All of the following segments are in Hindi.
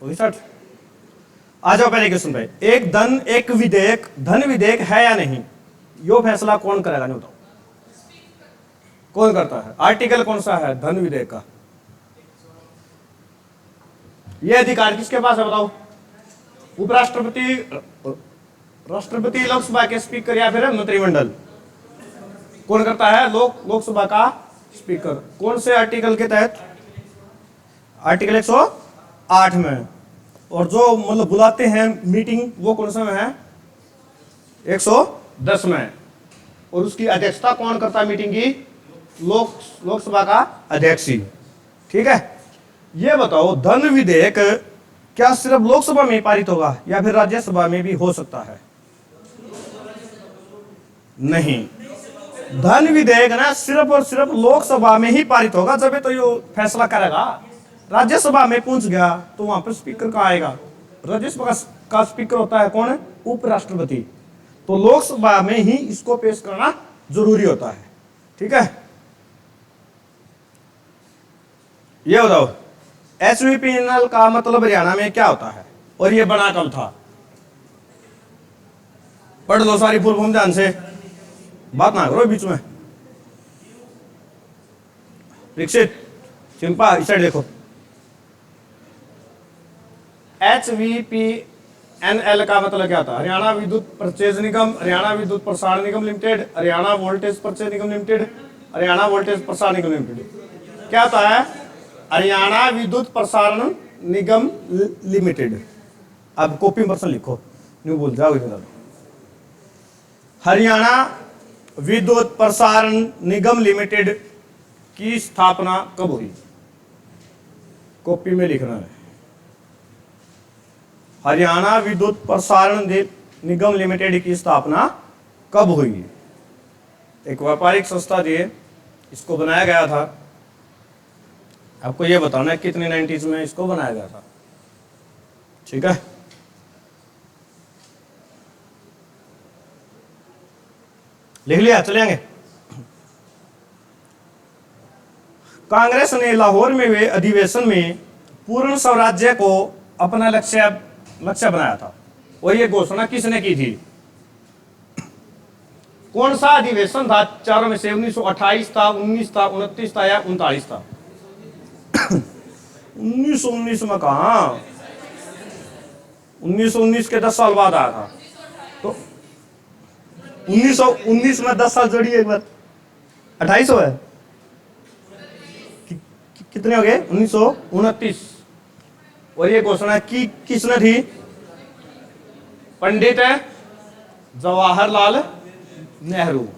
60। आ जाओ पहले क्वेश्चन पे। एक धन विधेयक है या नहीं, यो फैसला कौन करेगा? नहीं बताओ कौन करता है? आर्टिकल कौन सा है धन विधेयक का? ये अधिकार किसके पास है बताओ? उपराष्ट्रपति, राष्ट्रपति, लोकसभा के स्पीकर या फिर मंत्रिमंडल? कौन करता है? लोकसभा का स्पीकर। कौन से आर्टिकल के तहत? आर्टिकल 108 में। और जो मतलब बुलाते हैं मीटिंग वो कौन सा में है? 110 में। और उसकी अध्यक्षता कौन करता है मीटिंग की? लोकसभा का अध्यक्ष ही। ठीक है, ये बताओ धन विधेयक क्या सिर्फ लोकसभा में पारित होगा या फिर राज्यसभा में भी हो सकता है? नहीं, धन विधेयक ना सिर्फ और सिर्फ लोकसभा में ही पारित होगा, जब तो ये फैसला करेगा। राज्यसभा में पहुंच गया तो वहां पर स्पीकर कहाँ आएगा? राज्यसभा का स्पीकर होता है कौन? उपराष्ट्रपति। तो लोकसभा में ही इसको पेश करना जरूरी होता है। ठीक है, ये बताओ HVPNL का मतलब हरियाणा में क्या होता है और ये बना कब था? पढ़ लो सारी फुल फॉर्म ध्यान से, बात ना करो बीच में। दीक्षित, चिंपा, इस साइड देखो। HVPNL का मतलब क्या था? हरियाणा विद्युत परचेज निगम, हरियाणा विद्युत प्रसारण निगम लिमिटेड, हरियाणा वोल्टेज परचेज निगम लिमिटेड, हरियाणा वोल्टेज प्रसारण निगम लिमिटेड। क्या होता है? हरियाणा विद्युत प्रसारण निगम लिमिटेड। अब कॉपी पर्सन लिखो, नहीं भूल जाओगे। हरियाणा विद्युत प्रसारण निगम लिमिटेड की स्थापना कब हुई? कॉपी में लिखना है। हरियाणा विद्युत प्रसारण निगम लिमिटेड की स्थापना कब हुई? एक व्यापारिक संस्था थी, इसको बनाया गया था। आपको ये बताना है कितने 90s में इसको बनाया गया था। ठीक है, लिख लिया? चलेंगे। कांग्रेस ने लाहौर में हुए अधिवेशन में पूर्ण स्वराज्य को अपना लक्ष्य बनाया था और ये घोषणा किसने की थी? कौन सा अधिवेशन था चारों में से? 1928 था, 19 था, 29 था या 39 था? 1919 में कहा? 1919 के 10 साल बाद आया था। तो 1919 में 10 साल जोड़िए एक बार, 28 है। कितने हो गए? 1929। और ये घोषणा की किसने थी? पंडित जवाहरलाल नेहरू।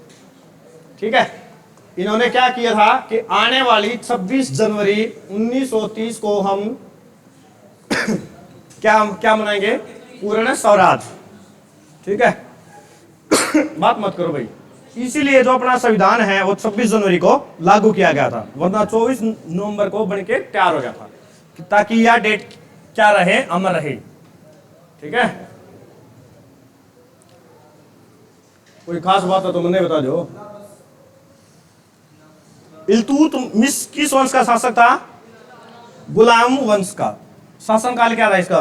ठीक है, इन्होंने क्या किया था कि आने वाली 26 जनवरी 1930 को हम क्या मनाएंगे? पूर्ण स्वराज। ठीक है, बात मत करो भाई। इसीलिए जो अपना संविधान है वो 26 जनवरी को लागू किया गया था, वरना 24 नवंबर को बनके तैयार हो गया था, ताकि यह डेट क्या रहे? अमर रहे। ठीक है, कोई खास बात है तो मैंने बता दो। इल्तुतमिश किस वंश का शासक था? गुलाम वंश का। शासनकाल क्या था इसका?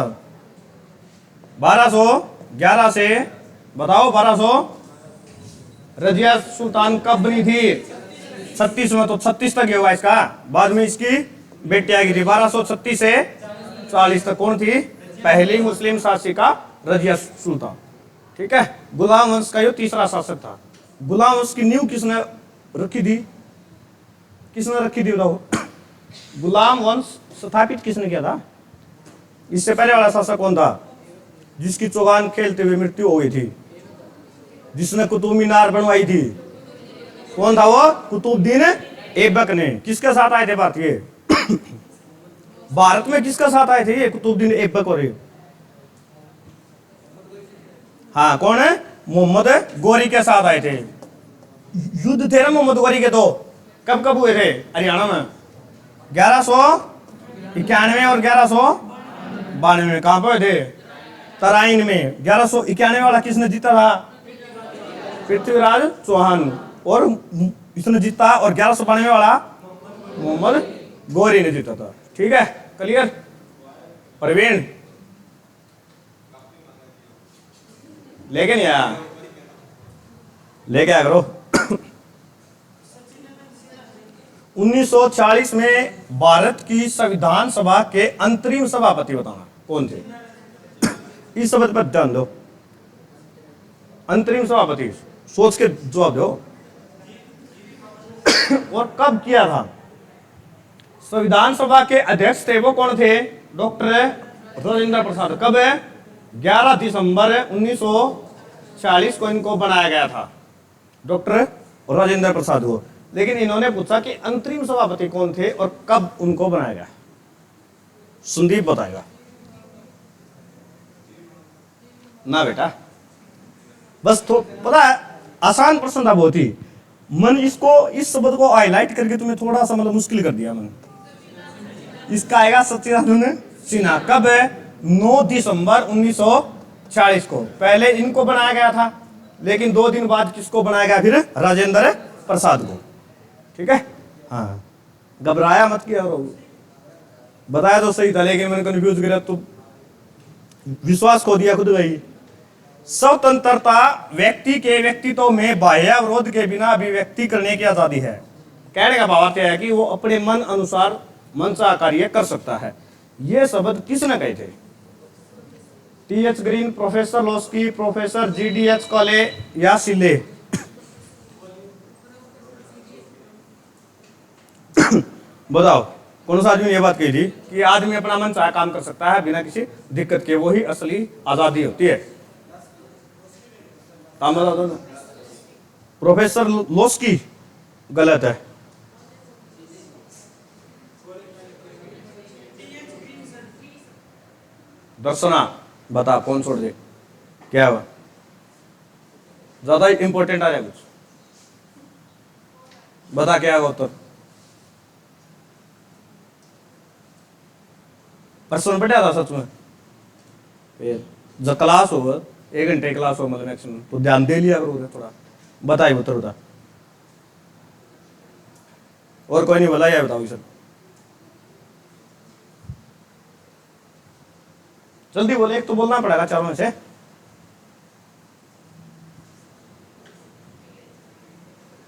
1211 से बताओ 1200। रजिया सुल्तान कब बनी थी? 36 में, तो 36 तक होगा इसका। बाद में इसकी बेटी आ गई थी 1236 से 40 तक। कौन थी? पहली मुस्लिम शासिका रजिया सुल्तान। ठीक है, गुलाम वंश का ये तीसरा शासक था। गुलाम वंश की नींव किसने रखी थी? किसने रखी थी बताओ? गुलाम वंश स्थापित किसने किया था? इससे पहले वाला शासक कौन था जिसकी चौगान खेलते हुए मृत्यु हो गई थी, जिसने कुतुब मीनार बनवाई थी? कौन था वो? कुतुबुद्दीन ऐबक ने। किसके साथ आए थे भारतीय? भारत में किसके साथ आए थे ये कुतुबुद्दीन ऐबक? और हाँ, कौन है? मोहम्मद गौरी के साथ आए थे। युद्ध थे ना मोहम्मद गौरी के। तो कब कब हुए थे हरियाणा में? 1191 और 1192 में। कहां पे थे? तराइन में। 1191 वाला किसने जीता था? पृथ्वीराज चौहान। और इसने जीता। और 1192 वाला मोहम्मद गौरी ने जीता था। ठीक है, क्लियर? प्रवीण लेकिन यार लेके आ करो। 1940 में भारत की संविधान सभा के अंतरिम सभापति बताना कौन थे? इस शब्द पर ध्यान दो। अंतरिम सभापति सोच के जवाब दो। और कब किया था? संविधान सभा के अध्यक्ष थे वो कौन थे? डॉक्टर राजेंद्र प्रसाद। कब है? 11 दिसंबर 1940 को इनको बनाया गया था, डॉक्टर राजेंद्र प्रसाद को। लेकिन इन्होंने पूछा कि अंतरिम सभापति कौन थे और कब उनको बनाया गया। संदीप बताएगा ना बेटा, बस तो पता है आसान प्रश्न था बहुत ही। मन इसको इस शब्द को हाईलाइट करके तुम्हें थोड़ा सा मतलब मुश्किल कर दिया मन। इसका आएगा सच्चिदानंद सिन्हा। कब है? 9 दिसंबर 1940 को। पहले इनको बनाया गया था, लेकिन 2 दिन बाद किसको बनाया गया फिर? राजेंद्र प्रसाद को। ठीक है, हाँ घबराया मत किया करो। बताया तो सही था लेकिन मैंने कंफ्यूज किया तो विश्वास खो दिया खुद भाई। स्वतंत्रता व्यक्ति के व्यक्तित्व में बाह्य विरोध के बिना अभिव्यक्ति करने की आजादी है। कहने का भाव यह है कि वो अपने मन अनुसार मनसा कार्य कर सकता है। ये शब्द किसने कहे थे? T H. Green, professor Laski, professor G D H. Cole या सिले? बताओ कौन सा आदमी ने यह बात कही थी कि आदमी अपना मन चाहे काम कर सकता है बिना किसी दिक्कत के? वही असली आजादी होती है। बता दो ना। प्रोफेसर लोस्की गलत है। दर्शना बता कौन छोड़ दे? क्या हुआ? ज्यादा इंपॉर्टेंट आ जाए कुछ बता, क्या हुआ उत्तर? प्रश्न बढ़िया था सच में। जो क्लास हो 1 घंटे क्लास हो मतलब मैक्सिमम, तो ध्यान दे लिया करो थोड़ा। बताइए उत्तर बता। और कोई नहीं बोला, यह बताओ सर जल्दी बोले, एक तो बोलना पड़ेगा चारों में से।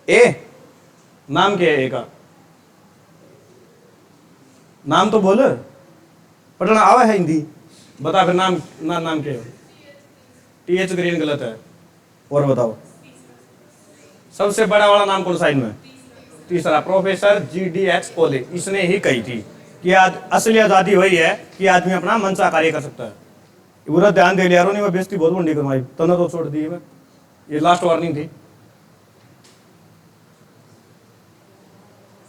ए नाम क्या है? ए का नाम तो बोल, पढ़ना आवा है हिंदी। बता फिर नाम नाम क्या है? टी.एच. ग्रीन गलत है। और बताओ सबसे बड़ा वाला नाम कौन सा इनमें? तीसरा प्रोफेसर जी.डी.एच. कोले। इसने ही कही थी कि आज असली आजादी वही है कि आदमी अपना मनसा कार्य कर सकता है। पूरा ध्यान दे लिया नहीं, मैं बेइज्जती बहुत बंडी करवाई तने तो छोड़ दी मैं। ये लास्ट वार्निंग थी।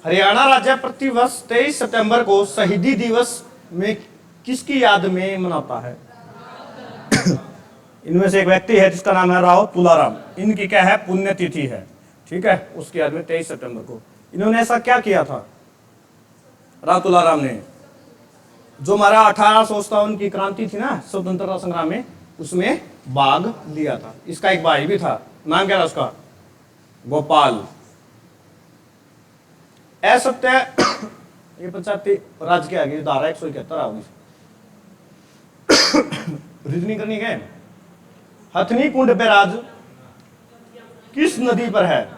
हरियाणा राज्य प्रतिवर्ष 23 सितंबर को शहीदी दिवस में किसकी याद में मनाता है? इनमें से एक व्यक्ति है जिसका नाम है राव तुलाराम। इनकी क्या है? पुण्यतिथि है। ठीक है, उसकी याद में 23 सितंबर को। इन्होंने ऐसा क्या किया था राव तुलाराम ने? जो हमारा 1857 की क्रांति थी ना स्वतंत्रता संग्राम में, उसमें भाग लिया था। इसका एक भाई भी था, नाम क्या था उसका? गोपाल। असत्य ये 75 राज्य के आगे धारा 171 आओगी। रीजनिंग करनी है। हथनी कुंड बैराज किस नदी पर है?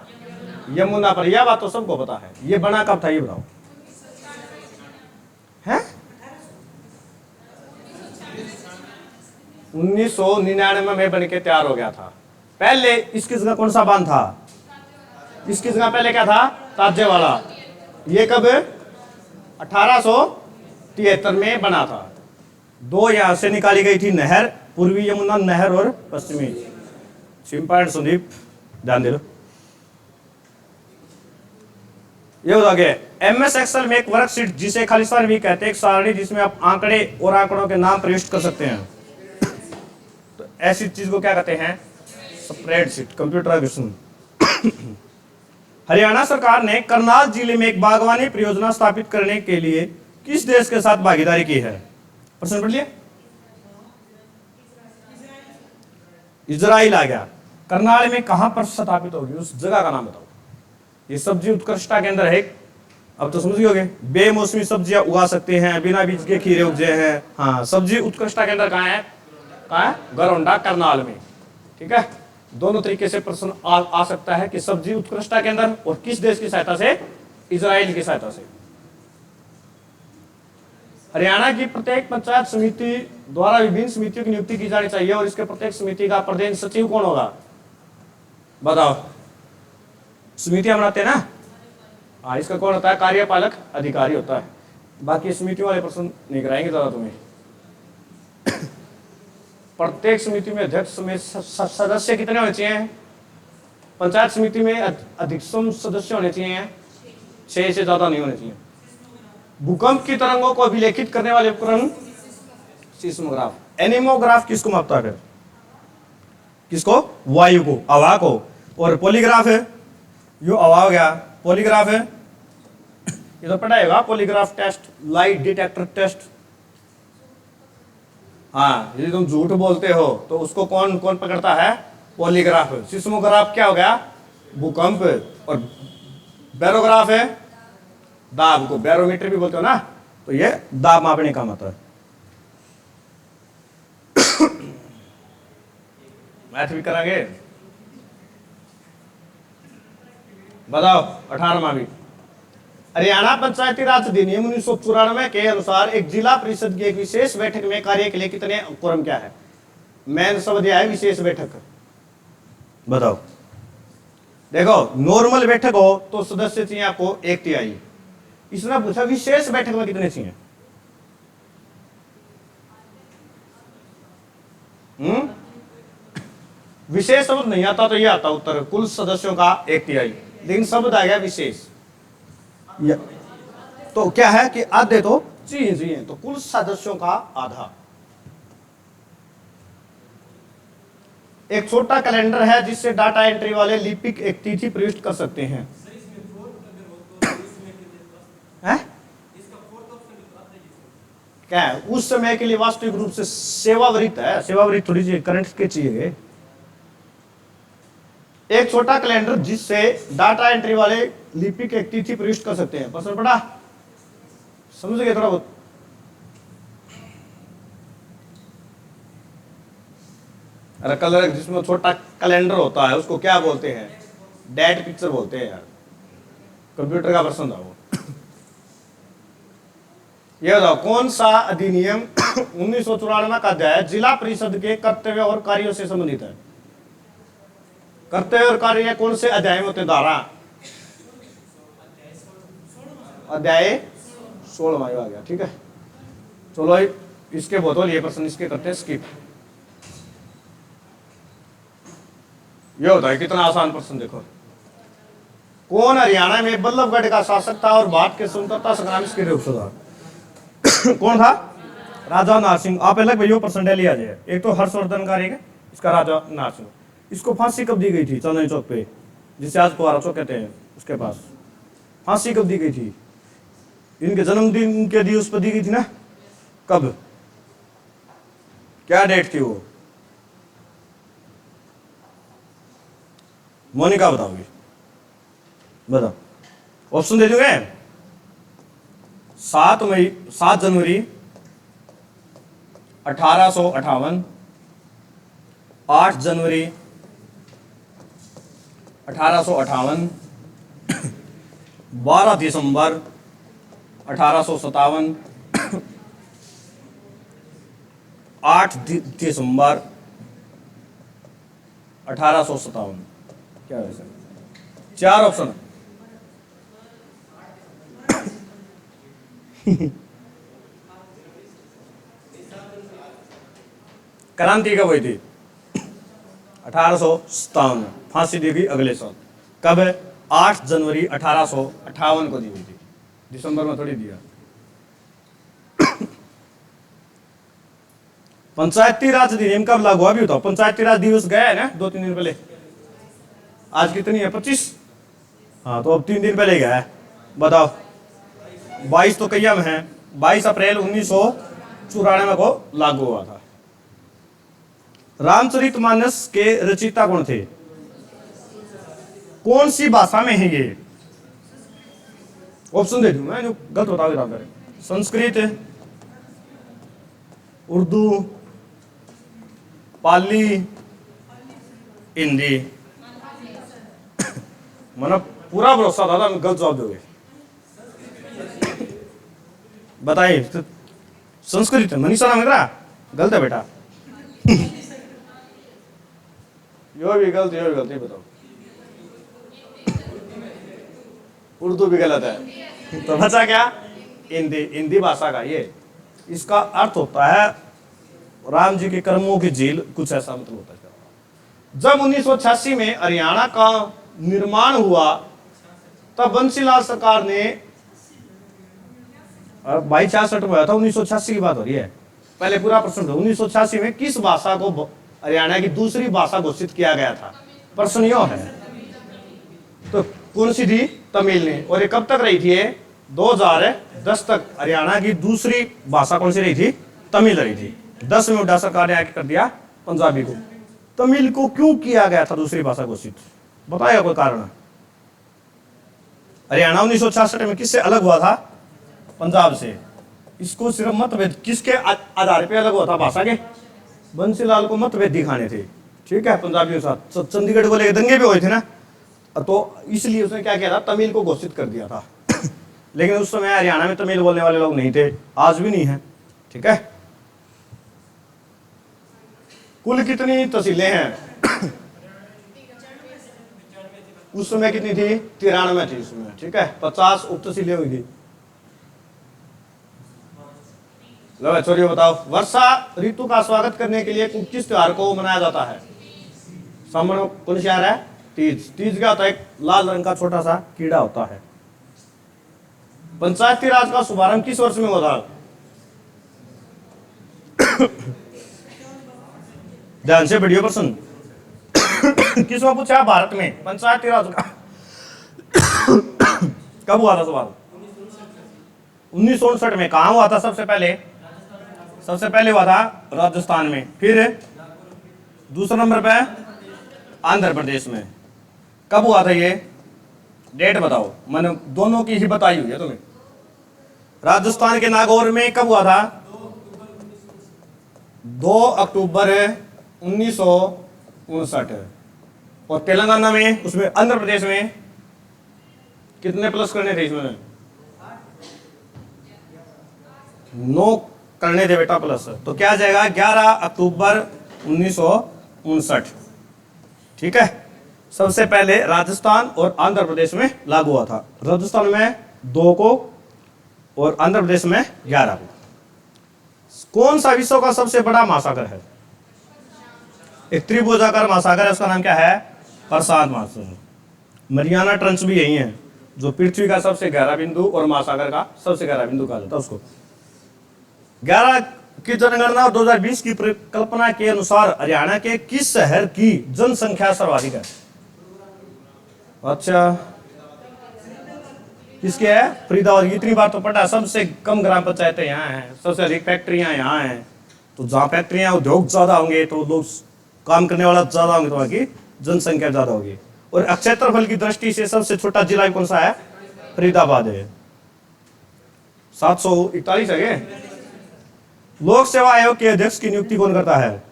यमुना पर। यह बात तो सबको पता है। ये बना कब था ये बताओ? है 1999 में बन के तैयार हो गया था। पहले इसकी जगह कौन सा बांध था? इसकी जगह पहले क्या था? ताजे वाला। ये कब? 1873 में बना था। 2 यहां से निकाली गई थी नहर, पूर्वी यमुना नहर और पश्चिमी। सिंपल संदीप ध्यान दे लो। ये बता गया MS एक्सेल में एक वर्कशीट जिसे खालिस्तान भी कहते हैं, एक सारणी जिसमें आप आंकड़े और आंकड़ों के नाम प्रविष्ट कर सकते हैं। तो ऐसी चीज को क्या कहते हैं? Spreadsheet, computerisation. हरियाणा सरकार ने करनाल जिले में एक बागवानी परियोजना स्थापित करने के लिए किस देश के साथ भागीदारी की है? प्रश्न पढ़ लिया। इजराइल आ गया। करनाल में कहां पर स्थापित होगी? उस जगह का नाम बताओ। ये सब्जी उत्कृष्टता केंद्र है अब तो समझ गए, बेमौसमी सब्जियां उगा सकते हैं, बिना बीज के खीरे उपजे हैं। हाँ, सब्जी उत्कृष्टता के अंदर कहाँ है? कहाँ है? गरौंडा करनाल में। ठीक है, दोनों तरीके से प्रश्न आ सकता है कि सब्जी उत्कृष्टता के अंदर, और किस देश की सहायता से? इजराइल की सहायता से। हरियाणा की प्रत्येक पंचायत समिति द्वारा विभिन्न समितियों की नियुक्ति की जानी चाहिए, और इसके प्रत्येक समिति का प्रधान सचिव कौन होगा? बताओ। समितियां बनाते हैं ना, हाँ, इसका कौन होता है? कार्यपालक अधिकारी होता है। बाकी समितियों वाले प्रश्न नहीं कराएंगे ज्यादा तुम्हें। प्रत्येक समिति में अध्यक्ष में सदस्य कितने होने चाहिए? पंचायत समिति में अधिकतम सदस्य होने चाहिए 6 से ज्यादा नहीं होने चाहिए। भूकंप की तरंगों को अभिलेखित करने वाले उपकरण? सीस्मोग्राफ। एनीमोग्राफ किसको मापता है? किसको? वायु को, हवा को। और पॉलीग्राफ है, यो हवा हो गया, पॉलीग्राफ है, ये तो पढ़ाएगा। Polygraph test, lie detector test. हाँ, यदि तुम झूठ बोलते हो तो उसको कौन कौन पकड़ता है? पॉलीग्राफ। सिस्मोग्राफ क्या हो गया? भूकंप। और बैरोग्राफ है दाब को, बैरोमीटर भी बोलते हो ना, तो ये दाब मापने का मतलब। मैथ भी करांगे, बताओ। 18वां भी। हरियाणा पंचायती राज अधिनियम 1994 के अनुसार एक जिला परिषद की एक विशेष बैठक में कार्य के लिए कितने कोरम क्या है? मेन शब्द यह है विशेष बैठक। बताओ। देखो, नॉर्मल बैठक हो तो सदस्य चाहिए आपको 1/3। इसने पूछा विशेष बैठक में कितने चाहिए? विशेष शब्द नहीं आता तो ये आता उत्तर, कुल सदस्यों का 1/3, लेकिन शब्द आ गया विशेष। तो क्या है कि आधे तो चाहिए, तो कुल सदस्यों का आधा। एक छोटा कैलेंडर है जिससे डाटा एंट्री वाले लिपिक एक तिथि प्रविष्ट कर सकते हैं। क्या है? उस समय के लिए वास्तविक रूप से सेवावृत्त है, सेवावृत्त थोड़ी सी करंट के चाहिए। एक छोटा कैलेंडर जिससे डाटा एंट्री वाले लिपिक एक तिथि प्रविष्ट कर सकते हैं। प्रश्न पढ़ा? समझ गए थोड़ा बहुत? कलर जिसमें छोटा कैलेंडर होता है उसको क्या बोलते हैं? डेट पिक्चर बोलते हैं यार। कंप्यूटर का प्रश्न था वो। यह बताओ, कौन सा अधिनियम 1994 का अध्याय जिला परिषद के कर्तव्य और कार्यों से संबंधित है? कर्तव्य और कार्य कौन से अध्याय में होते हैं? धारा अध्याय 16 आ गया। ठीक है, चलो इसके बोतल ये प्रश्न इसके करते हैं स्किप। ये होता है कितना आसान प्रश्न। देखो, कौन हरियाणा में बल्लभगढ़ का शासक था और भारत के स्वतंत्रता संग्राम के रूप से था? कौन था? राजा नारसिंह। आप अलग भैया प्रश्न डेली आ जाए। एक तो हर्षवर्धन का है, इसका राजा नारसिंह। इसको फांसी कब दी गई थी? चांदनी चौक पे, जिसे आज कुआरा चौक कहते हैं, उसके पास फांसी कब दी गई थी? इनके जन्मदिन के दिवस पर दी गई थी ना? कब? क्या डेट थी वो? मोनिका बताओगी? बताओ, ऑप्शन दे दूंगे। 7 जनवरी 1858, 8 जनवरी 1858, 12 दिसंबर 1857, 8 दिसंबर 1857। क्या है सर? 4 ऑप्शन। क्रांति कब हुई थी? 1857। फांसी दी गई अगले साल। कब है? 8 जनवरी 1858 को दी हुई थी, दिसंबर में थोड़ी दिया। पंचायती राज अधिनियम कब लागू हुआ? भी बताओ। पंचायती राज दिवस गया है ना 2-3 दिन पहले। आज कितनी है? 25। हाँ, तो अब 3 दिन पहले गया है। बताओ। 22 तो कय्यम है। 22 अप्रैल 1994 को लागू हुआ था। रामचरितमानस के रचयिता कौन थे? कौन सी भाषा में है ये? ऑप्शन दे दूं मैं, जो गलत बताओगे तो करें। संस्कृत, उर्दू, पाली, हिंदी। मतलब पूरा भरोसा था गलत जवाब दोगे। बताइए। तो संस्कृत मनीषा नाम रहा गलत है बेटा। यो भी गलत, यो भी गलत, ये बताओ। उर्दू भी गलत है। तो बचा क्या? हिंदी। हिंदी भाषा का ये, इसका अर्थ होता है राम जी के कर्मों की झील, कुछ ऐसा मतलब होता है। जब 1986 में हरियाणा का निर्माण हुआ तब बंसीलाल सरकार ने, भाई 66 में हुआ था, 1986 की बात हो रही है, पहले पूरा प्रश्न था। 1986 में किस भाषा को हरियाणा की दूसरी भाषा घोषित किया गया था? प्रश्न यो है। तो कौन सी थी? तमिल ने। और ये कब तक रही थी? 2010 तक हरियाणा की दूसरी भाषा कौन सी रही थी? तमिल रही थी। 10 में उड्डा सरकार ने आके कर दिया पंजाबी को। तमिल को क्यों किया गया था दूसरी भाषा घोषित? बताएगा कोई कारण? हरियाणा 1966 में किससे अलग हुआ था? पंजाब से। इसको सिर्फ मतभेद किसके आधार पे अलग हुआ था? भाषा के। बंसीलाल को मतभेद दिखाने थे, ठीक है, पंजाबियों के साथ। चंडीगढ़ को लेकर दंगे भी हुए थे ना, तो इसलिए उसने क्या किया था? तमिल को घोषित कर दिया था। लेकिन उस समय हरियाणा में तमिल बोलने वाले लोग नहीं थे, आज भी नहीं है, ठीक है। कुल कितनी तहसीलें हैं? उस समय कितनी थी? 93 थी उसमें, ठीक है। 50 उप तहसीलें हुई थी। लो छोरियो बताओ, वर्षा ऋतु का स्वागत करने के लिए किस त्योहार को मनाया जाता है? सामने कौन सी आ रहा है? तीज। तीज क्या होता है? एक लाल रंग का छोटा सा कीड़ा होता है। पंचायती राज का शुभारंभ किस वर्ष में हुआ था? ध्यान से वीडियो पर सुन। किसमें पूछा? भारत में पंचायती राज का कब हुआ था शुभारंभ? 1959 में। कहां हुआ था सबसे पहले? सबसे पहले हुआ था राजस्थान में। फिर दूसरे नंबर पे आंध्र प्रदेश में। कब हुआ था ये? डेट बताओ। मैंने दोनों की ही बताई हुई है तुम्हें। राजस्थान के नागौर में कब हुआ था? 2 अक्टूबर 1959। और तेलंगाना में, उसमें आंध्र प्रदेश में कितने प्लस करने थे इसमें? 9 करने थे बेटा प्लस। तो क्या आ जाएगा? 11 अक्टूबर 1959, ठीक है। सबसे पहले राजस्थान और आंध्र प्रदेश में लागू हुआ था। राजस्थान में 2 को और आंध्र प्रदेश में 11 को। कौन सा विश्व का सबसे बड़ा महासागर है? एक त्रिभुजाकार महासागर है, उसका नाम क्या है? प्रशांत महासागर। मरियाना ट्रंच भी यही है, जो पृथ्वी का सबसे गहरा बिंदु और महासागर का सबसे गहरा बिंदु कहा जाता है उसको। 11 की जनगणना 2020 की परिकल्पना के अनुसार हरियाणा के किस शहर की जनसंख्या सर्वाधिक है? अच्छा, किसके है? फरीदाबाद। इतनी बार तो पता, सबसे कम ग्राम पंचायतें यहाँ हैं, सबसे अधिक फैक्ट्रियां यहाँ हैं। तो जहाँ फैक्ट्रियां, उद्योग ज्यादा होंगे तो लोग काम करने वाला ज्यादा होंगे, तो वहाँ की जनसंख्या ज्यादा होगी। और क्षेत्रफल की दृष्टि से सबसे छोटा जिला कौन सा है? फरीदाबाद है। 741 है। लोक सेवा आयोग के अध्यक्ष की नियुक्ति कौन करता है?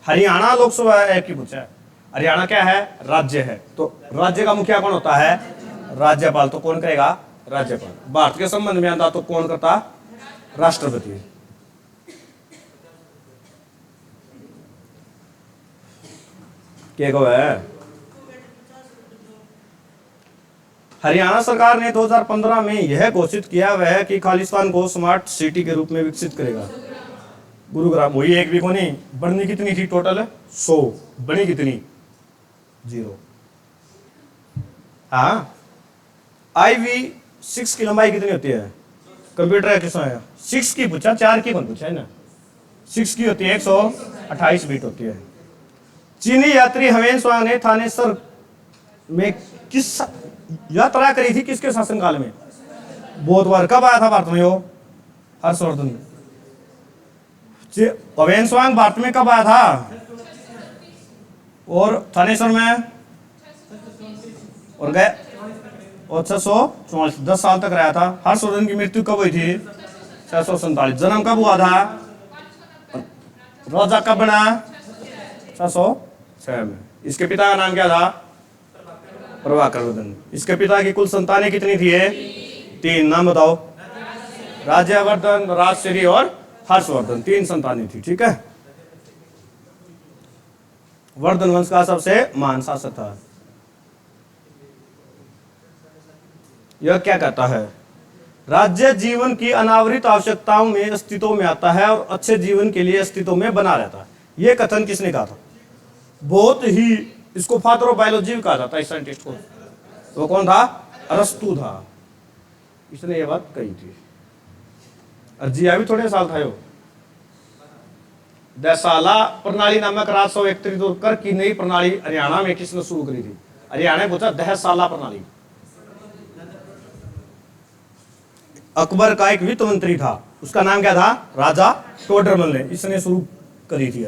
हरियाणा लोक सेवा आयोग की पूछा है। हरियाणा क्या है? राज्य है। तो राज्य का मुखिया कौन होता है? राज्यपाल। तो कौन करेगा? राज्यपाल। भारत के संबंध में आता तो कौन करता? राष्ट्रपति। क्या को है? हरियाणा सरकार ने 2015 में यह घोषित किया वह कि खालिस्तान को स्मार्ट सिटी के रूप में विकसित करेगा। गुरुग्राम। वही एक भी को नहीं। बढ़नी कितनी थी टोटल? 100। बनी कितनी? 0। हाँ। IV6 की लंबाई कितनी होती है? कंप्यूटर का क्वेश्चन है। 6 की पूछा, 4 की कौन पूछा है ना? 6 की होती है 128 बीट होती है। चीनी यात्री हवेन स्वांग ने थानेसर में किस यात्रा करी थी? किसके शासनकाल में? बहुत बार। कब आया था भारत में? वो हर्षवर्धन। हवेन स्वांग भारत में कब आया था? और थानेसर में? और गया और 644, 10 साल तक रहा था। हर्षवर्धन की मृत्यु कब हुई थी? 647। जन्म कब हुआ था? राजा कब बना? 606 में। इसके पिता का नाम क्या था? प्रभाकरवर्धन। इसके पिता की कुल संतानें कितनी थी? 3। नाम बताओ। राज्यवर्धन, राजश्री और हर्षवर्धन, 3 संतानें थी। ठीक है। वर्धन वंश का सबसे महान शासक था। यह क्या कहता है? राज्य जीवन की अनावृत आवश्यकताओं में अस्तित्व में आता है और अच्छे जीवन के लिए अस्तित्व में बना रहता है। यह कथन किसने कहा था? बहुत ही, इसको फादर ऑफ बायोलॉजी कहा जाता है इस साइंटिस्ट को। वो कौन था? अरस्तु था। इसने ये बात कही थी। और जिया भी थोड़े साल था यो। दसाला प्रणाली नामक राजस्व एकत्रित कर की नई प्रणाली हरियाणा में किसने शुरू करी थी? हरियाणा पूछा दहसाला प्रणाली। अकबर का एक वित्त मंत्री था, उसका नाम क्या था? राजा टोडरमल ने, इसने शुरू करी थी।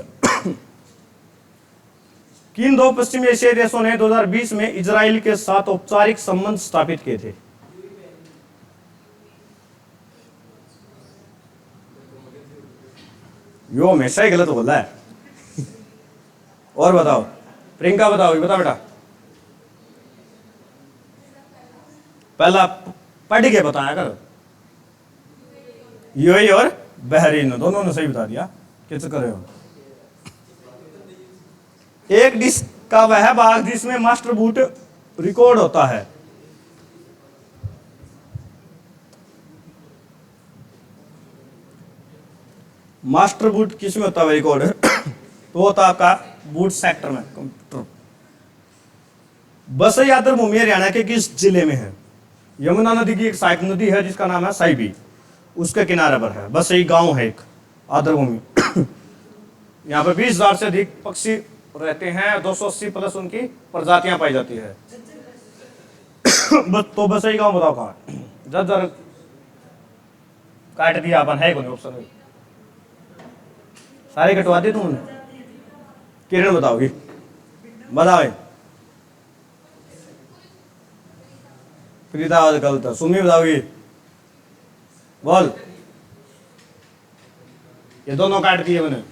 किन 2 पश्चिमी एशियाई देशों ने 2020 में इजराइल के साथ औपचारिक संबंध स्थापित किए थे? यो हमेशा ही गलत बोला है। और बताओ, प्रियंका बताओ, बता बेटा। पहला पढ़ के बताया कर। यूएई और बहरीन, दोनों ने सही बता दिया। कैसे कर रहे हो? एक डिश का वह भाग जिसमें मास्टर बूट रिकॉर्ड होता है। मास्टर बूट किस में होता है रिकॉर्ड? तो होता है आपका बूट सेक्टर में, कंप्यूटर। बसई आदर भूमि हरियाणा के किस जिले में है? यमुना नदी की एक सहायक नदी है जिसका नाम है साइबी, उसके किनारे पर है। बसई गांव है एक, आदर भूमि। यहाँ पर 20,000 से अधिक पक्षी रहते हैं, 280 प्लस उनकी प्रजातियां पाई जाती है। बस तो बसई गांव बताओ कहाँ? जर काट दिया अपन, है कौन ऑप्शन में? सारे कटवा दिए तुमने। किरण बताओगी? बताओ। फरीदाबाद गलत है। सुमी बताओगी? बोल। ये दोनों काट दिए मैंने।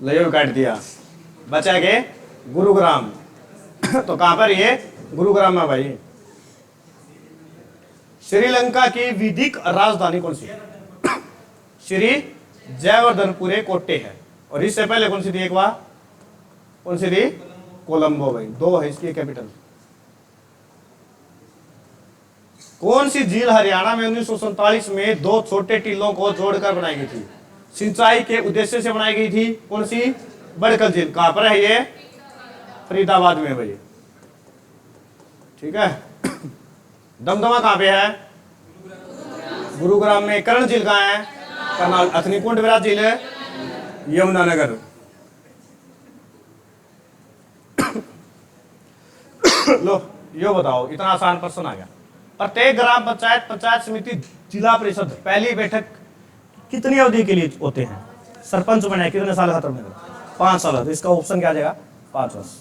ले काट दिया। बचा के गुरुग्राम। तो कहां पर? ये गुरुग्राम में भाई। श्रीलंका की विधिक राजधानी कौन सी? श्री जयवर्धनपुरे कोट्टे है। और इससे पहले कौन सी थी? एक बार कौन सी थी? कोलंबो भाई। 2 है इसकी कैपिटल। कौन सी झील हरियाणा में 1947 में 2 छोटे टीलों को जोड़कर बनाई गई थी? सिंचाई के उद्देश्य से बनाई गई थी। कौन सी? बड़कल झील। कहां पर है ये? फरीदाबाद में भाई। ठीक है। दमदमा कहां पे है? गुरुग्राम में। कर्ण झील कहां है? करनाल। अथनीकुंड विराट झील है यमुनानगर। लो यो बताओ, इतना आसान प्रश्न आ गया। प्रत्येक ग्राम पंचायत, पंचायत समिति, जिला परिषद पहली बैठक कितनी अवधि के लिए होते हैं? सरपंच बने कितने साल खत्म में? 5 साल। तो इसका ऑप्शन क्या आ जाएगा? 5 वर्ष।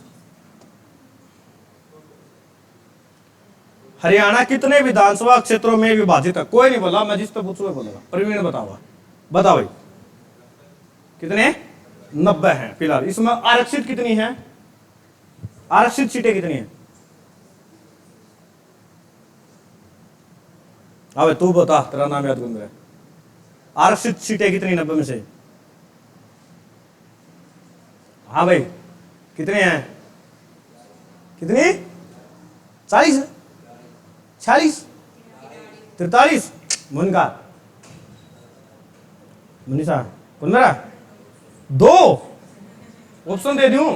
हरियाणा कितने विधानसभा क्षेत्रों में विभाजित है? कोई नहीं बोला, मैं जिस पे पूछूंगा बोलेगा। प्रवीण बताओ। बताओ भाई कितने? 90 है फिलहाल। इसमें आरक्षित कितनी है? आरक्षित सीटें कितनी है? अबे तू बता, तेरा नाम याद गुंद है। आरक्षित सीटें कितनी 90 में से? हाँ भाई कितने हैं? कितनी? 40, 46, 43। मुनका मुनिसा कौन मेरा? 2 ऑप्शन दे दूं?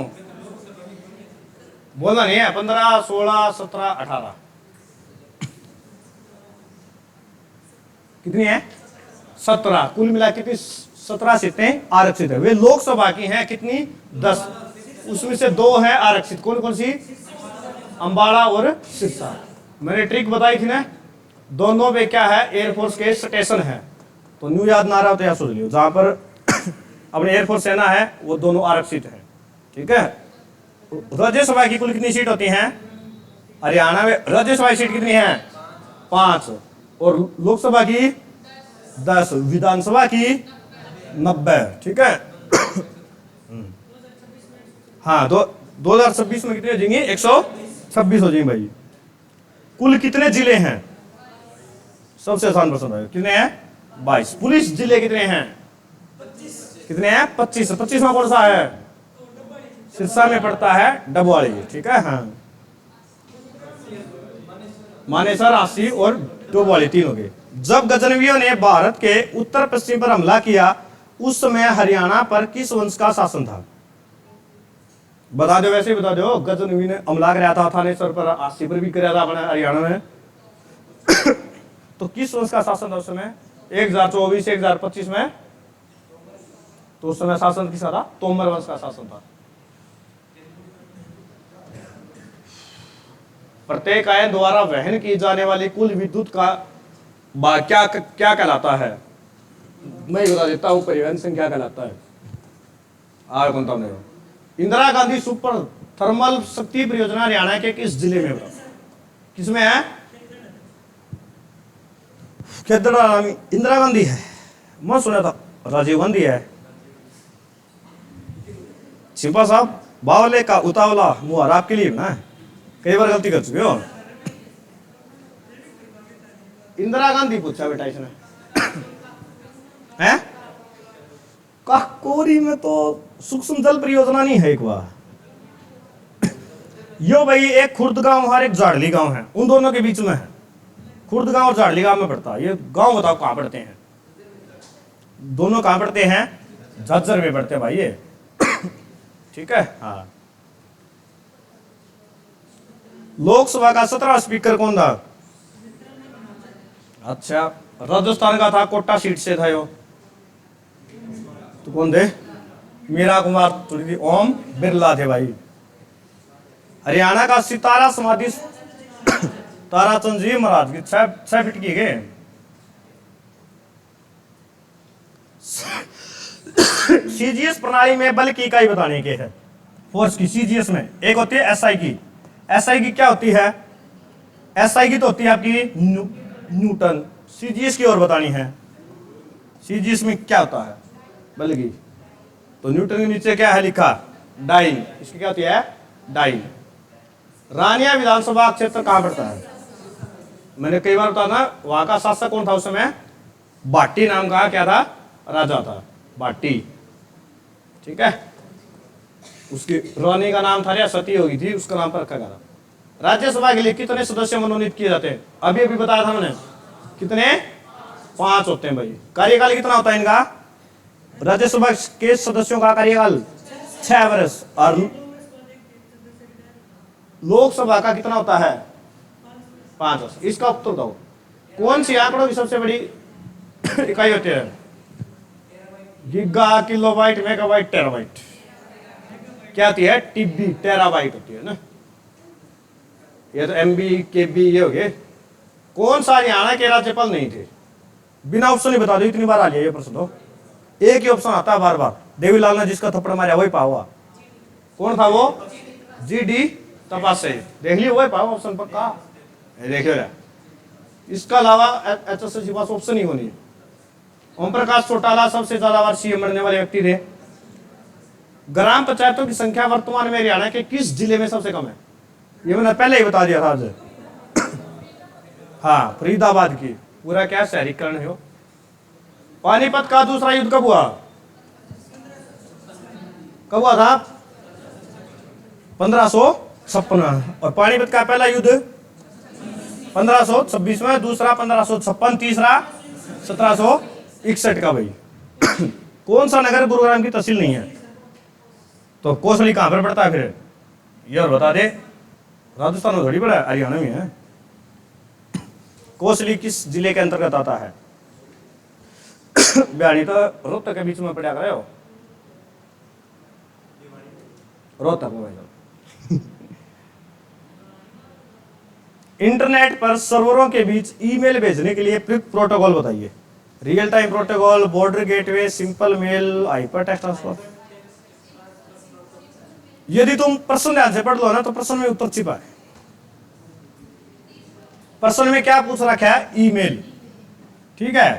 बोलना नहीं है। 15, 16, 17, 18। कितनी है? 17। कुल मिला कितनी? 17 सीटें आरक्षित है। वे लोकसभा की हैं कितनी? 10। उसमें से 2 है आरक्षित। कौन कौन सी? अंबाला और सिरसा। मैंने ट्रिक बताई थी ना, दोनों में क्या है? एयरफोर्स के स्टेशन है। तो न्यू याद ना रहा हो तो याद सोच लियो, जहां पर अपने एयरफोर्स सेना है वो दोनों आरक्षित है। ठीक है। राज्यसभा की कुल कितनी सीट होती हैं? हरियाणा में राज्यसभा की सीट कितनी है? 5, और लोकसभा की 10, विधानसभा की 90। ठीक है। हाँ, 2026 में कितनी हो जाएंगी? 126 हो जाएंगी भाई। कुल कितने जिले हैं? सबसे आसान प्रश्न है, कितने हैं? 22। पुलिस जिले कितने हैं? कितने हैं? 25। 25वां कौन सा है? सिरसा में पड़ता है डबवाड़ी। ठीक है। हाँ, मानेसर, आसी और डबवाड़ी 3 हो गए। जब गजनवियों ने भारत के उत्तर पश्चिम पर हमला किया उस समय हरियाणा पर किस वंश का शासन था? बता दो, वैसे ही बता दो। गजनवी ने हमला कराया था थानेसर पर, आसी पर भी कराया था अपने हरियाणा में। तो किस वंश का शासन था उस समय? 1024 1025 में? तो उस समय शासन किसका था? तोमर वंश का शासन था। प्रत्येक आयन द्वारा वहन की जाने वाली कुल विद्युत का क्या क्या कहलाता है? मैं बता देता हूं, परिवहन संख्या कहलाता है। कौन था? इंदिरा गांधी सुपर थर्मल शक्ति परियोजना हरियाणा के किस जिले में? किसमें है? इंदिरा गांधी है। मैं सुना था राजीव गांधी है। छिपा साहब, बावले का उतावला मुहार आपके लिए ना, कई बार गलती कर चुके हो। इंदिरा गांधी पूछा बेटा इसने। हैं? काकोरी में तो सूक्ष्म जल परियोजना नहीं है एक बार। यो भाई, एक खुर्द गांव और एक जाड़ली गांव है, उन दोनों के बीच में है। खुर्द गांव और जाड़ली गांव में पड़ता है। ये गांव बताओ कहां पड़ते हैं? दोनों कहां पड़ते हैं? झज्जर में पड़ते हैं भाई ये। ठीक है। हाँ, लोकसभा का 17वां स्पीकर कौन था? अच्छा, राजस्थान का था, कोटा सीट से था यो। तो कौन थे? मीरा कुमार थोड़ी थी, ओम बिरला थे भाई। हरियाणा का सितारा समाधि ताराचंद जी महाराज की 6 फीट की गए। सीजीएस प्रणाली में बल की इकाई बताने के है। फोर्स की सीजीएस में एक होती है एसआई की। एसआई की क्या होती है? एसआई की तो होती है आपकी न्यूटन। सीजीएस की और बतानी है। सीजीएस में क्या होता है बल की? तो न्यूटन के नीचे क्या है लिखा? डाइन। इसकी क्या होती है? डाइन। रानिया विधानसभा क्षेत्र कहां पड़ता है? मैंने कई बार बताया ना, वहां का शासक कौन था उस समय? भाटी नाम का क्या था? राजा था, भाटी। ठीक है। उसकी रानी का नाम था या सती होगी थी, उसका नाम पर रखा गया था। राज्यसभा के लिए कितने सदस्य मनोनीत किए जाते हैं? अभी अभी बताया था मैंने, कितने? 5 होते हैं भाई। कार्यकाल कितना होता है इनका? राज्यसभा के सदस्यों का कार्यकाल 6 वर्ष। और लोकसभा का कितना होता है? 5 वर्ष। इसका उत्तर दो। कौन सी आंकड़ों की सबसे बड़ी इकाई होती है? Giga, kilobyte, megabyte, terabyte. क्या होती है? टीबी, टेराबाइट होती है ना। ये तो एमबी, केबी ये हो गए। कौन सा हरियाणा के राज्यपाल नहीं थे? बिना ऑप्शन ही बता दो, इतनी बार आ लिया ये प्रश्न। तो एक ही ऑप्शन आता है बार बार। देवीलाल ने जिसका थप्पड़ मारा वही पावा। कौन था वो? जीडी तपासे। देख लियो, वही पावा ऑप्शन पर कहा। देखियो, इसका अलावा एचएसएस के पास ऑप्शन ही होनी है। ओम प्रकाश चौटाला सबसे ज्यादा बार सीएम बनने वाले व्यक्ति थे। ग्राम पंचायतों की संख्या वर्तमान में हरियाणा के किस जिले में सबसे कम है? ये मैंने पहले ही बता दिया था आज। हाँ, फरीदाबाद की। पूरा क्या शहरीकरण है? पानीपत का दूसरा युद्ध कब हुआ? कब हुआ था? 1556। और पानीपत का पहला युद्ध 1526 में, दूसरा 1556, तीसरा 1761 का भाई। कौन सा नगर गुरुग्राम की तहसील नहीं है? तो कोसली कहां पर पड़ता है फिर? ये और बता दे। राजस्थान में थोड़ी पड़ा है, हरियाणा में है। कोसली किस जिले के अंतर्गत आता है? बयानी तो रोहतक के बीच में पड़ा करे हो। रोहतक में भाई। इंटरनेट पर सर्वरों के बीच ईमेल भेजने के लिए प्रयुक्त प्रोटोकॉल बताइए। Real time protocol, border gateway, simple mail, hypertext transfer. यदि तुम प्रश्न ध्यान से पढ़ लो ना तो प्रश्न में उत्तर छिपा है। प्रश्न में क्या पूछ रखा है? ईमेल, ठीक है।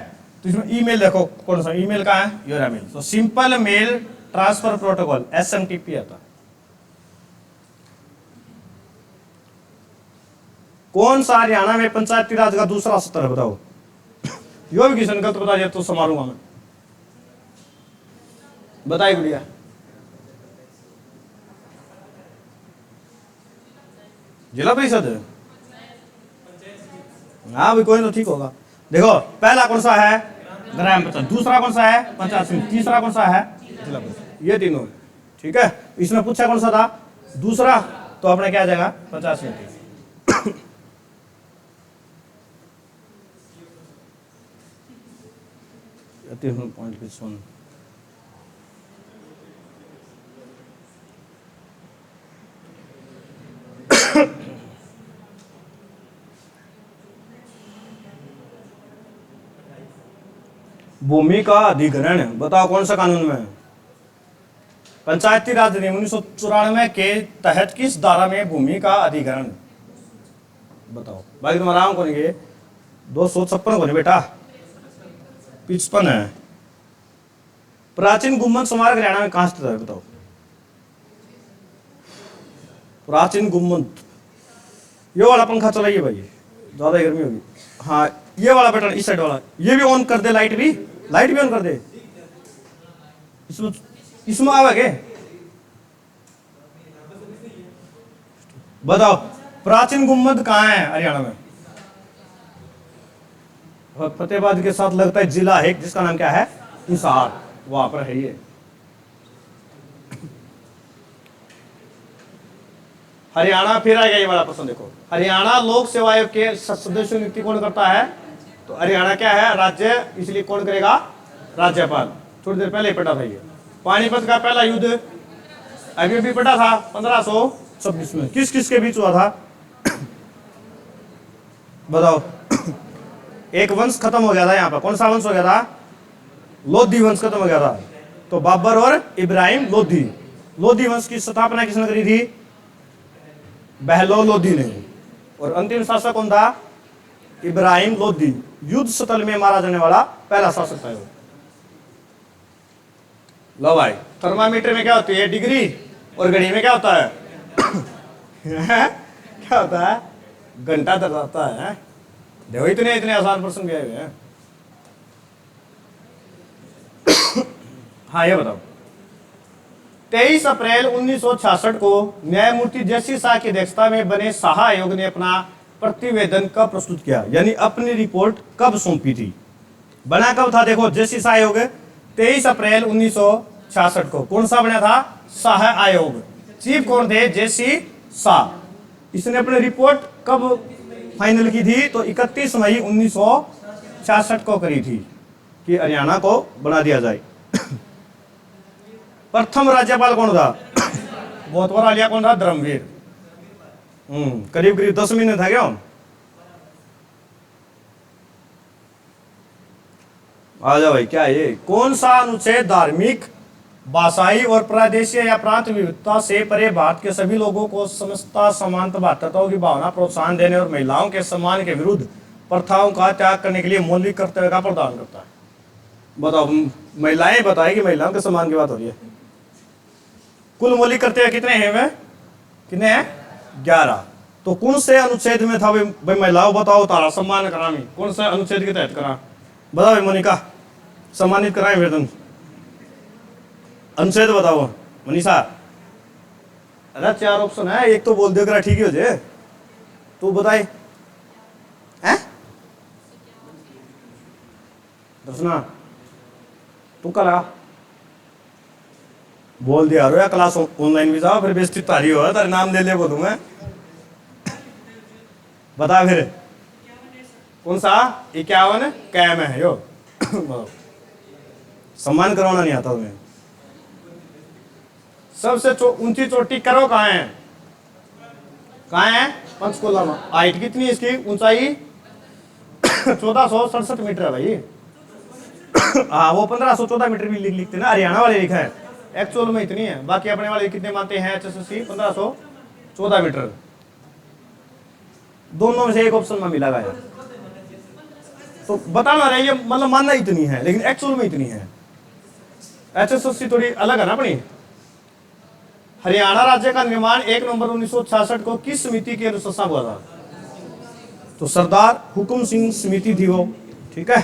तो इसमें ईमेल देखो कौन सा ईमेल का है, योर मेल। तो simple mail transfer protocol SMTP आता। कौन सा हरियाणा में पंचायती राज का दूसरा स्तर है बताओ? यो भी किसी ने गलत बता दिया तो संभालूंगा मैं। बताइए गुड़िया। जिला परिषद, हाँ भाई कोई तो ठीक होगा। देखो पहला कौन सा है? ग्राम पंचायत। दूसरा कौन सा है? पंचायत समिति। तीसरा कौन सा है? जिला परिषद। ये तीनों, ठीक है। इसमें पूछा कौन सा था? दूसरा, तो अपने क्या आ जाएगा? पंचायत समिति। पॉइंट पे सुन, भूमि का अधिग्रहण बताओ कौन सा कानून में? पंचायती राज अधिनियम 1994 के तहत किस धारा में भूमि का अधिग्रहण? बताओ भाई तुम आराम को नहीं, 256 को नहीं बेटा, 55 है। प्राचीन गुम्बद स्मारक हरियाणा में कहां स्थित है बताओ? प्राचीन गुम्बद, ये वाला पंखा चलाइए भाई, ज्यादा गर्मी होगी। हाँ ये वाला बेटा, इस साइड वाला, ये भी ऑन कर दे, लाइट भी ऑन कर दे। इसमें आवेगे। बताओ प्राचीन गुम्बद कहाँ है हरियाणा में? फतेहाबाद के साथ लगता है जिला है जिसका नाम क्या है? हिसार, वहां पर है ये। हरियाणा फिर आ गया ये वाला प्रश्न देखो। हरियाणा लोक सेवा आयोग के सदस्यों नियुक्ति कौन करता है? तो हरियाणा क्या है? राज्य, इसलिए कौन करेगा? राज्यपाल। थोड़ी देर पहले ही पढ़ा था ये। पानीपत का पहला युद्ध अभी भी पढ़ा था 1526 में, किस किस के बीच हुआ था? बताओ। एक वंश खत्म हो गया था यहाँ पर, कौन सा वंश हो गया था? लोधी वंश खत्म हो गया था। तो बाबर और इब्राहिम लोधी। लोधी वंश की स्थापना किसने करी थी? बहलोल लोधी ने। और अंतिम शासक कौन था? इब्राहिम लोधी। युद्ध स्थल में मारा जाने वाला पहला शासक था। लो भाई, थर्मामीटर में क्या होती है? डिग्री। और घड़ी में क्या होता है? क्या होता है? घंटा दर्शाता है। देखो इतने आसान प्रश्न भी आए हुए हैं। हाँ ये बताओ, 23 अप्रैल 1966 को न्यायमूर्ति जस्टिस शाह की अध्यक्षता में बने शाह आयोग ने अपना प्रतिवेदन कब प्रस्तुत किया, यानी अपनी रिपोर्ट कब सौंपी थी? बना कब था? देखो जस्टिस आयोग 23 अप्रैल 1966 को। कौन सा बना था? शाह आयोग। चीफ कौन थे? जेसी शाह। इसने अपनी रिपोर्ट कब फाइनल की थी? तो 31 मई 1966 को करी थी कि हरियाणा को बना दिया जाए। प्रथम राज्यपाल कौन था? बहुत बड़ा लिया कौन था? धर्मवीर। करीब 10 महीने था क्या? आ जाओ भाई, क्या है ये? कौन सा अनुच्छेद धार्मिक, भाषाई और प्रादेशीय या प्रांत विविधता से परे भारत के सभी लोगों को समता, समानता, भातृत्व की भावना प्रोत्साहन देने और महिलाओं के सम्मान के विरुद्ध प्रथाओं का त्याग करने के लिए मौलिक कर्तव्य का प्रदान करता है? बताओ, महिलाएं बताएगी, महिलाओं के सम्मान की बात हो रही है। कुल मौलिक कर्तव्य कितने हैं? वे कितने हैं? 11। तो कौन से अनुच्छेद में था भाई? महिलाओं बताओ, तारा सम्मान करामी कौन सा अनुच्छेद के तहत करा? बताओ भाई मोनिका, सम्मानित कराए वेतन अनुच्छेद बताओ मनीषा। अरे 4 ऑप्शन है, एक तो बोल दे करा ठीक ही हो जाए। तू बताए हैं? दर्शना तू कल आ बोल दिया रो या क्लास ऑनलाइन भी जाओ, फिर बेइज्जती तारी हो तेरे नाम ले ले बोलूँ मैं। बता फिर कौन सा? 51 कैम है यो। सम्मान करवाना नहीं आता तुम्हें। सबसे ऊंची चोटी करो कहाँ है? कहाँ है? पंचकुला में। हाइट कितनी है इसकी? ऊंचाई 1467 मीटर है भाई। हाँ वो 1514 मीटर भी लिखते ना, हरियाणा वाले लिखा है। एक्चुअल में इतनी है, बाकी अपने वाले कितने मानते हैं HSSC 1514 मीटर। दोनों में से एक ऑप्शन में मिला गया, तो बताना रहे ये मतलब मानना इतनी है लेकिन एक्चुअल में इतनी है। HSSC थोड़ी अलग है ना अपनी। हरियाणा राज्य का निर्माण 1 नवंबर 1966 को किस समिति के अनुशंसा हुआ था? तो सरदार हुकुम सिंह समिति थी वो, ठीक है।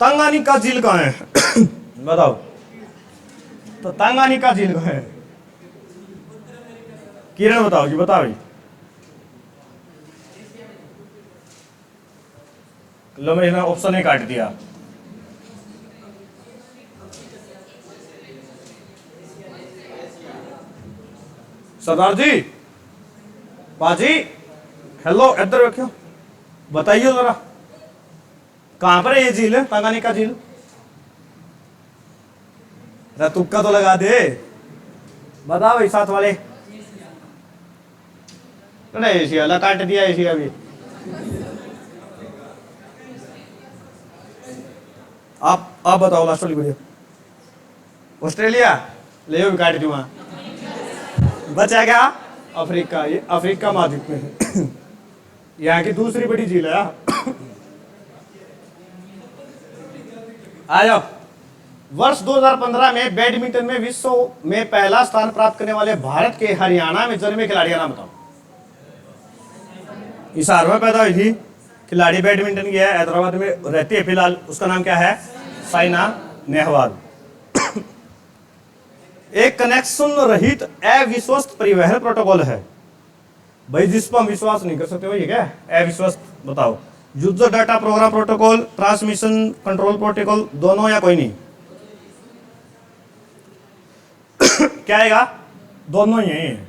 तंगानिका झील कहाँ है? बताओ तो तंगानिका झील कहाँ है? किरण बताओ जी, बताओ भाई। लो मैंने ऑप्शन ही काट दिया। सरदार जी, बाजी, हेलो, इधर रखो, बताइए जरा कहां पर है ये झील, तंगानिका झील? तुक्का तो लगा दे, बताओ भाई साथ वाले। एशिया काट दिया, एशिया भी। आप बताओ लास्ट वाली वीडियो। ऑस्ट्रेलिया ले भी काट दी, वहां बचा क्या? अफ्रीका। ये अफ्रीका महाद्वीप में है। यहाँ की दूसरी बड़ी झील है। आ जाओ। वर्ष 2015 में बैडमिंटन में विश्व में पहला स्थान प्राप्त करने वाले भारत के हरियाणा में जन्मे खिलाड़ी का नाम बताओ। हिसार में पैदा हुई थी खिलाड़ी, बैडमिंटन की है, हैदराबाद में रहती है फिलहाल। उसका नाम क्या है? साइना नेहवाल। एक कनेक्शन रहित अविश्वस्त परिवहन प्रोटोकॉल है भाई, जिस पर हम विश्वास नहीं कर सकते भाई, क्या अविश्वस्त? बताओ। User data program protocol, transmission control protocol, दोनों या कोई नहीं? क्या आएगा? दोनों ही हैं।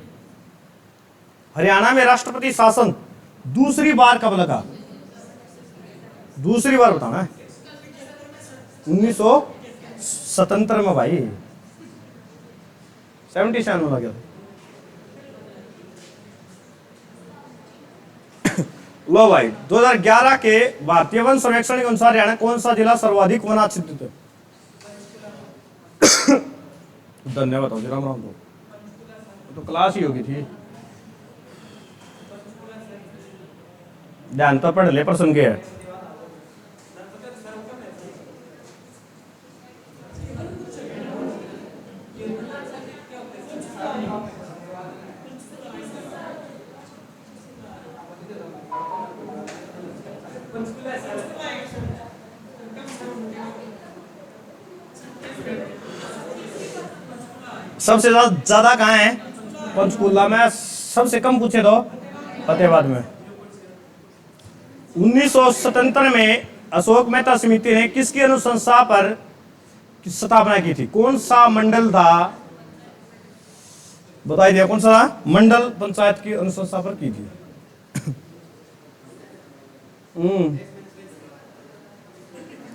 हरियाणा में राष्ट्रपति शासन दूसरी बार कब लगा? दूसरी बार बताना है। 1977 में भाई, 77 में लगा था। लो भाई, 2011 के भारतीय वन सर्वेक्षण के अनुसार हरियाणा कौन सा जिला सर्वाधिक वनाच्छादित है? धन्यवाद हो राम राम। तो क्लास ही होगी थी, ध्यान तो पढ़ ले पर सुन के है। सबसे ज्यादा कहाँ है? पंचकूला में। सबसे कम पूछे तो फतेहाबाद में। 1977 में अशोक मेहता समिति ने किसकी अनुशंसा पर स्थापना की थी? कौन सा मंडल था? बताइए दिया, कौन सा मंडल पंचायत की अनुशंसा पर की थी?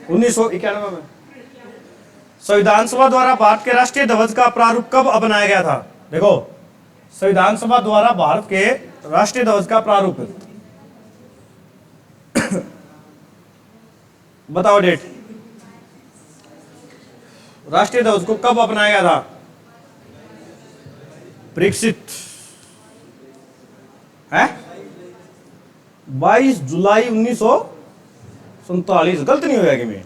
1991 में। संविधान सभा द्वारा भारत के राष्ट्रीय ध्वज का प्रारूप कब अपनाया गया था? देखो, संविधान सभा द्वारा भारत के राष्ट्रीय ध्वज का प्रारूप बताओ डेट। राष्ट्रीय ध्वज को कब अपनाया गया था? परीक्षित है 22 जुलाई 1947। गलत नहीं होगा कि मैं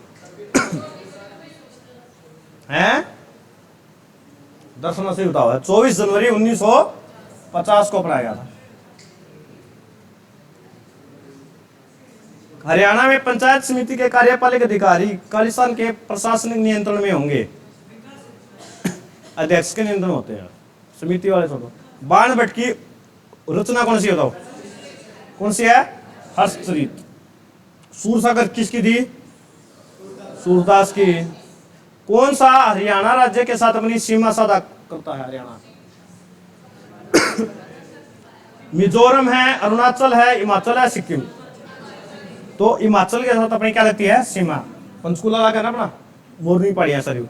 हैं? दर्शन से बताओ। 24 जनवरी 1950 को अपनाया गया था। हरियाणा में पंचायत समिति के कार्यपालक अधिकारी खालिस्तान के प्रशासनिक नियंत्रण में होंगे। अध्यक्ष के नियंत्रण होते हैं, समिति वाले छोड़ो। बाण भट्ट की रचना कौन सी बताओ? कौन सी है? हर्षचरित। सूरसागर किसकी थी? सूरदास की। कौन सा हरियाणा राज्य के साथ अपनी सीमा साझा करता है? हरियाणा। मिजोरम है, अरुणाचल है, हिमाचल है, सिक्किम। तो हिमाचल के साथ अपनी क्या लगती है? सीमा। पंचकूला लगा ना अपना, मोरनी पहाड़ियां सरयू।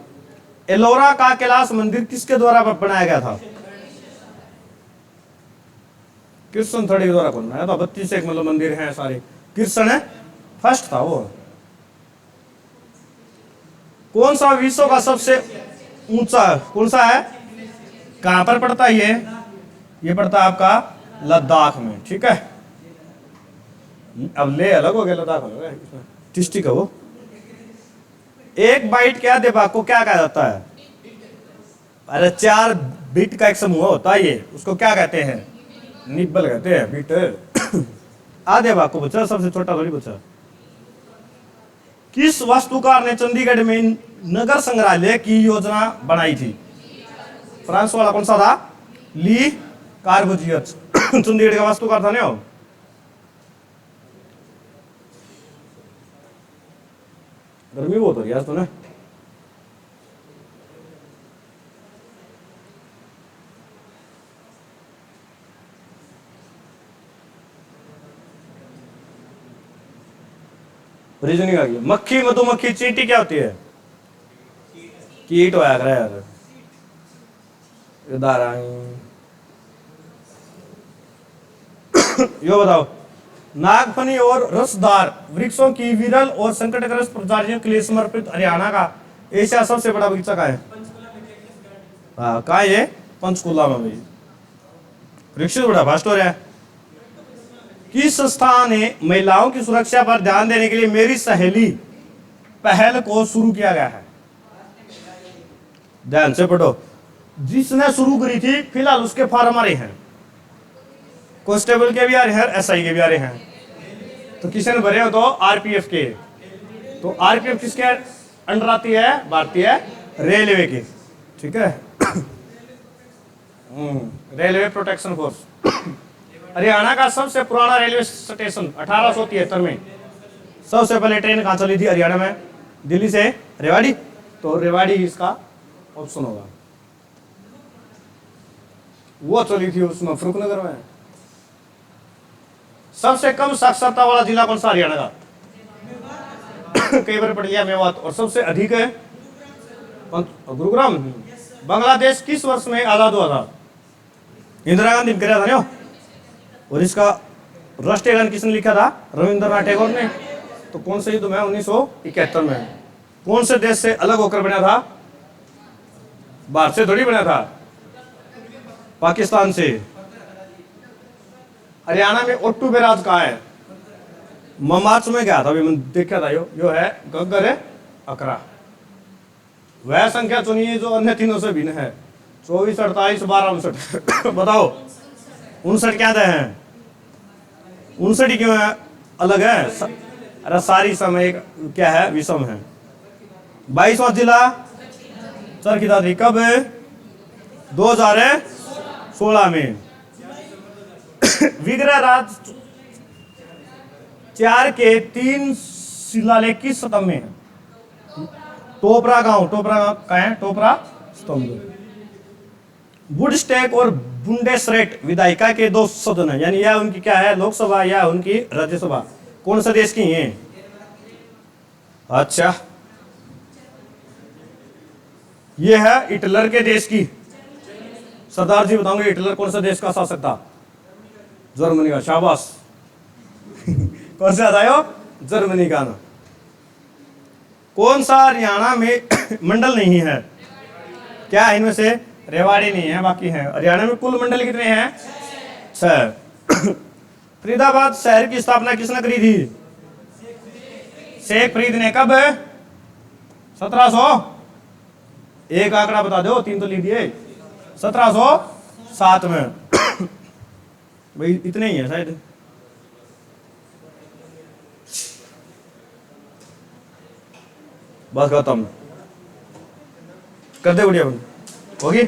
एलोरा का कैलाश मंदिर किसके द्वारा बनाया गया था? कृष्ण थड़ी द्वारा बनाया था। 32 एक मतलब मंदिर हैं सारे। कृष्ण फर्स्ट था वो। कौन सा विश्व का सबसे ऊंचा कौन सा है? कहां पर पड़ता है ये पड़ता है आपका लद्दाख में, ठीक है। अब ले अलग हो गया, लद्दाख अलग है, डिस्ट्रिक्ट है वो। एक बाइट क्या दिमाग को क्या कहा जाता है? अरे 4 बिट का एक समूह होता है ये, उसको क्या कहते हैं? निब्बल कहते हैं, बिट। आधे भाग को पूछा, सबसे छोटा थोड़ी पूछा। किस वास्तुकार ने चंडीगढ़ में नगर संग्रहालय की योजना बनाई थी? फ्रांस वाला कौन सा था? ली कार्बुजियर। चंडीगढ़ का वास्तुकार था ना वो। गर्मी बहुत हो रही है आज तो ना। रीजनिंग आ गई। मक्खी मधुमक्खी चींटी क्या होती है? कीट होया करे यार। यो बताओ, नागफनी और रसदार वृक्षों की विरल और संकटग्रस्त प्रजातियों के लिए समर्पित हरियाणा का एशिया सबसे बड़ा बगीचा कहाँ है? हाँ कहाँ है? पंचकुला में भाई। वृक्ष बड़ा फास्ट हो रहा है। किस संस्था ने महिलाओं की सुरक्षा पर ध्यान देने के लिए मेरी सहेली पहल को शुरू किया गया है? ध्यान से पढ़ो। जिसने शुरू करी थी, फिलहाल उसके फॉर्म आ रहे हैं, कांस्टेबल के भी आ रहे हैं, एसआई के भी आ रहे हैं। तो किसने भरे हो? तो आरपीएफ के। तो आरपीएफ किसके अंडर आती है? भारतीय रेलवे की, ठीक है। Railway protection force. हरियाणा का सबसे पुराना रेलवे स्टेशन 1873 में सबसे पहले ट्रेन कहां चली थी हरियाणा में? दिल्ली से रेवाड़ी। तो रेवाड़ी इसका ऑप्शन होगा। वो चली थी उसमें फरुखनगर में। सबसे कम साक्षरता वाला जिला कौन सा हरियाणा का? कई बार पढ़ लिया मेवात। और सबसे अधिक है गुरुग्राम। बांग्लादेश किस वर्ष में आजाद हुआ था? इंदिरा गांधी ने कराया था ना। और इसका राष्ट्रीय गान किसने लिखा था? रविंद्रनाथ टैगोर ने। तो कौन से युद्ध में? 1971 में। कौन से देश से अलग होकर बना था? भारत से थोड़ी बना था, पाकिस्तान से। हरियाणा में ओट्टू बैराज कहाँ है? मार्च में गया था, अभी मैंने देखा था। यो है गग्गर है अकरा। वह संख्या चुनिए जो अन्य तीनों से भिन्न है। 24, 48, 12, 59। बताओ 59 क्या हैं? 59 क्यों है? अलग है? अरे सारी समय क्या है? विषम है। 22वां जिला चरखी थी कब? 2016 में। विग्रह राज 4 के 3 शिलालेख किस स्तंभ में है? टोपरा गांव कहाँ है? टोपरा स्तंभ। वुडस्टेक और बुंडेसरेट विधायिका के 2 सदन है, यानी यह उनकी क्या है? लोकसभा या उनकी राज्यसभा। कौन सा देश की है? अच्छा, ये है हिटलर के देश की। सरदार जी बताओगे हिटलर कौन सा देश का शासक था? जर्मनी का। शाबाश। कौन सा था यो? जर्मनी का ना। कौन सा हरियाणा में मंडल नहीं है? क्या है इनमें से? रेवाड़ी नहीं है, बाकी है। हरियाणा में कुल मंडल कितने हैं? 6। फरीदाबाद शहर की स्थापना किसने करी थी? शेख फरीद ने। कब? 1700। एक आंकड़ा बता दो, 3 तो लिख दिए। 1707 में। भाई इतने ही है शायद। बस खत्म कर दे। बढ़िया होगी।